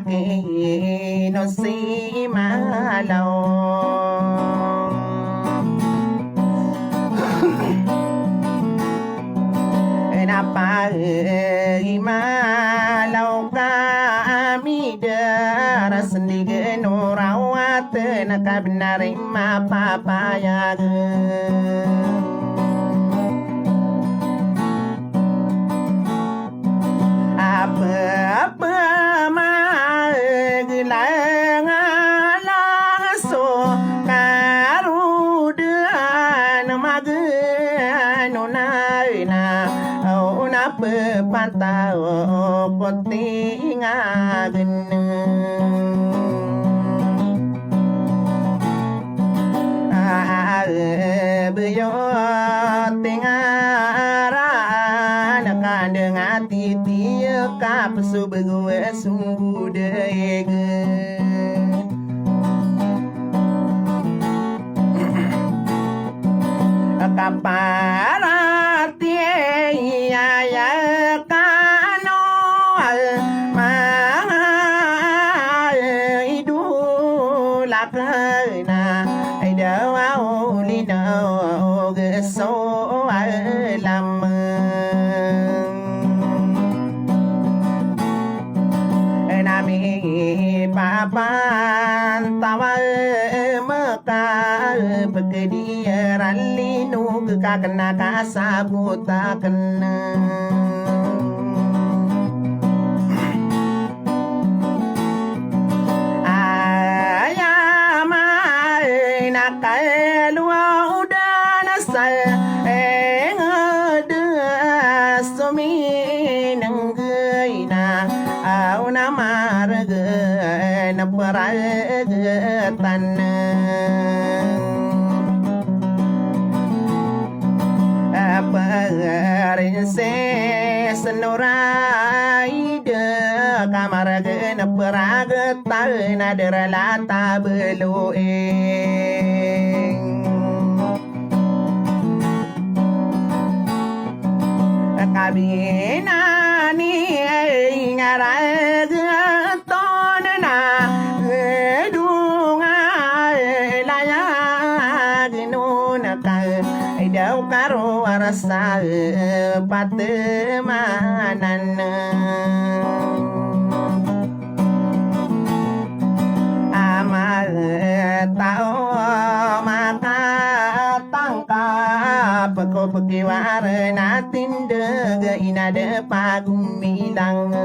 no si malaw malaw kami daras ni genurawat nakabinari mapapayag apa maglang alaso karudan magano na una pepantao kotingagen beyo tingara nakandeng ati tiya kapesu begue sungguh dege kaparati ya kano ma idulak na daw lino geso alam nami papan tawa meka pekediran linu kakena kasabuta kena kalua udah nasal ngede sumi nenggeina au namarge naparage Parinse senorai de kamarage naparage na deralata beluing kabinani ngarage tonena gedunga laya ginuna daw karo arasa patemanan amal tao mata tangkap ko pekiwar natin dega inade pagumilang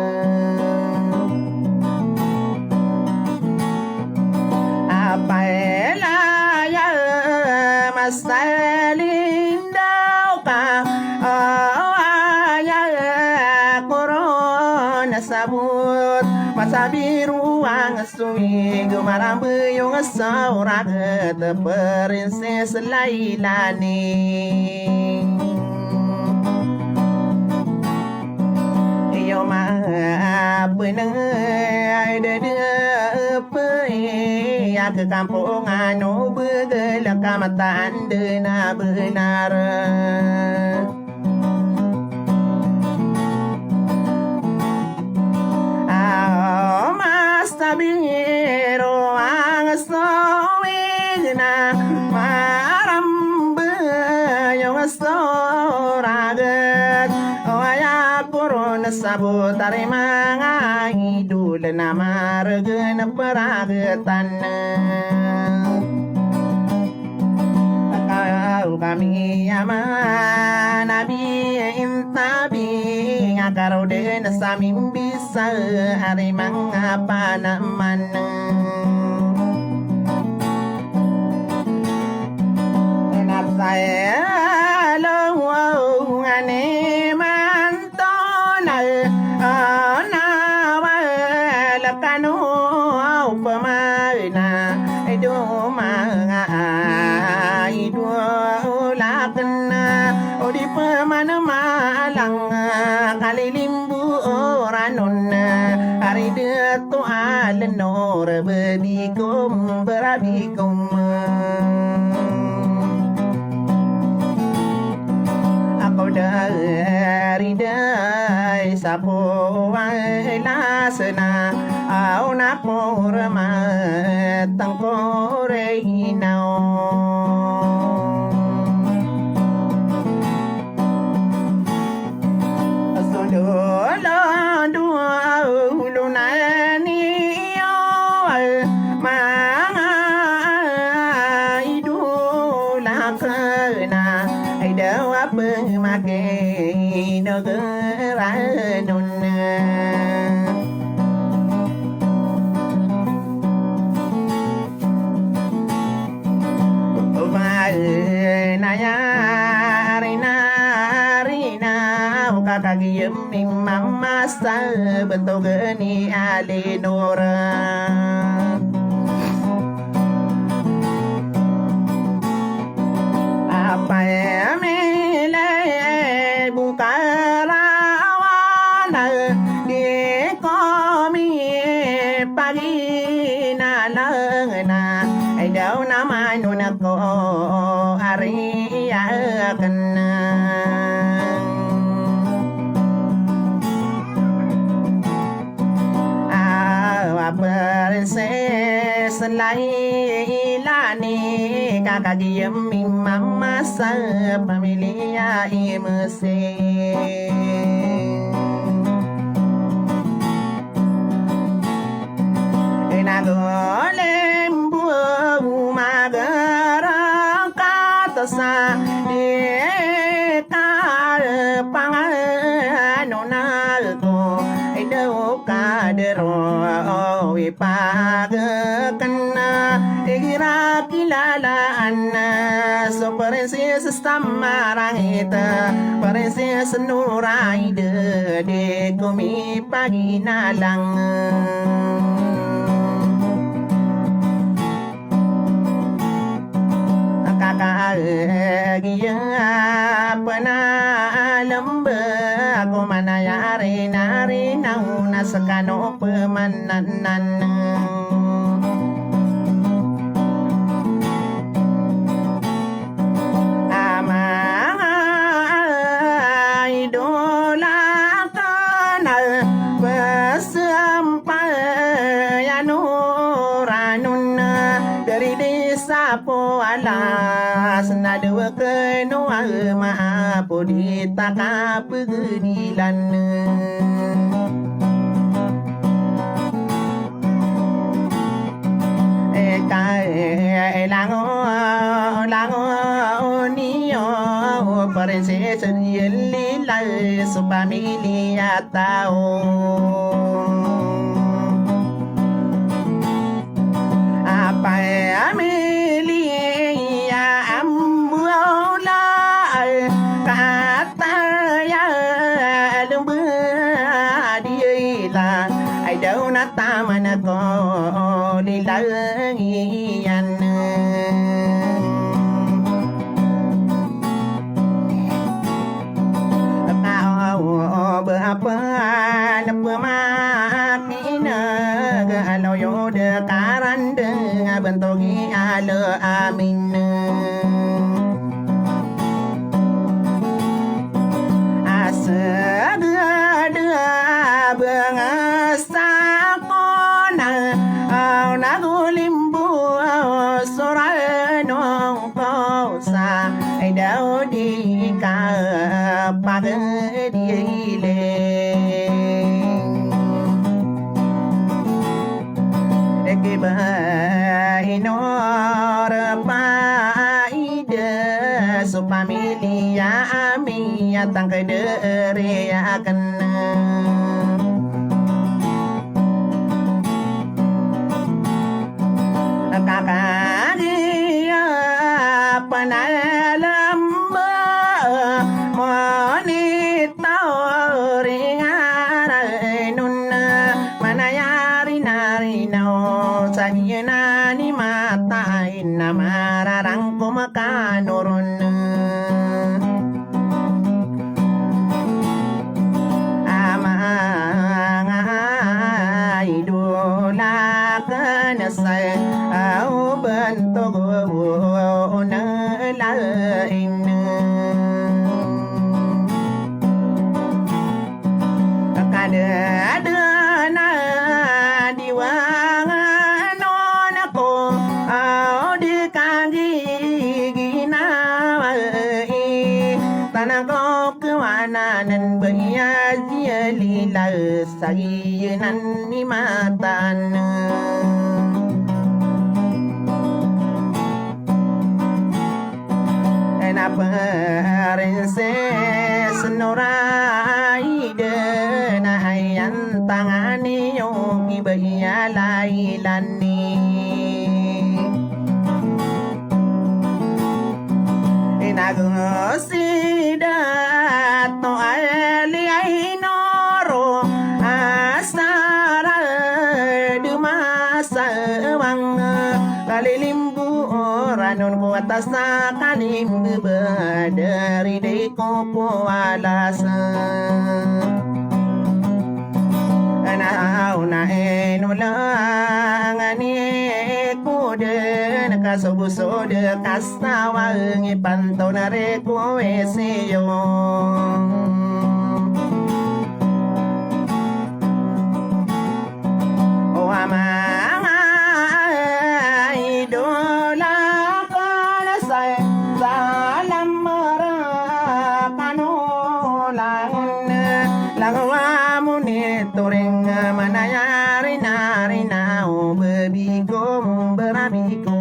apa elaya masalin daw ka sabut masabiru ang suwi gumarambe yung saura ke princess Lailani yo ma beneng ai de pe ya ke kampung anu begel kamatan de na benar Sabiro ang sawigna marambe yung soragat waya kurun sabutari mga idul na margen paragatan kami yaman nabi intabi ngakaro den samim bisa hari mangapa naman saya lawang ane mantonal nawal kanu pemana itu mga di pemana malang kalilimbu oranon hari dia tu alenor berbikum berabikum aku dari dai sapo lasna au na porma tangkore hinao solo dua ulunani ma idula kana ai đâu áp mà kê nó cứ ra nôn Kakagiyem mama sa bentuk ni alinora apa mele bukarawan di komi pagi na lengna ai đâu nama nunako aria kena princess lailani kakagiyem mama sa pamilya imse nagolem bu magara katasa ka pangano na ko ai đâu ka dero pagkana igira kilalaan so princess tamarangita princess nuraide de kumi paginalang kakagya panalambe ako manayari nari nauna sa kano pemananan ama idola kana besampayan uranun dari desa po alas na dua kenua maapo di taka pegedilan lango niyo princess yelila su familia tao apa Amelia amula kata ya lumba diila ai đâu na taman ko lilangian berapa pemakina kalau yo dekaran dengan bentogi ala amin asa ada bangsa kona au nagulimbu soranong pausa ai đâu đi cả pagdiile ekiba hinor paide su familia amia tangkadere akan kakagya panalam ni matain na mararang kumakanuron amang idola ka na sa au bantog na lain kakada na diwa Bayaji lila sayinan ni matan Na princess Noraide na ayan tangani yung ibaya lailani Nagusida to ali ay noro asara dumasa mga kalilimbu ranon ko atas na kalim dari de ko po alasa Anaw na enulang ani kude nakasubuso de kasawang ipanto na rekoesyo O amang idola ko na sa salam kanolang Lagawa mo nito rin manayari na rin na o babi ko, barabi ko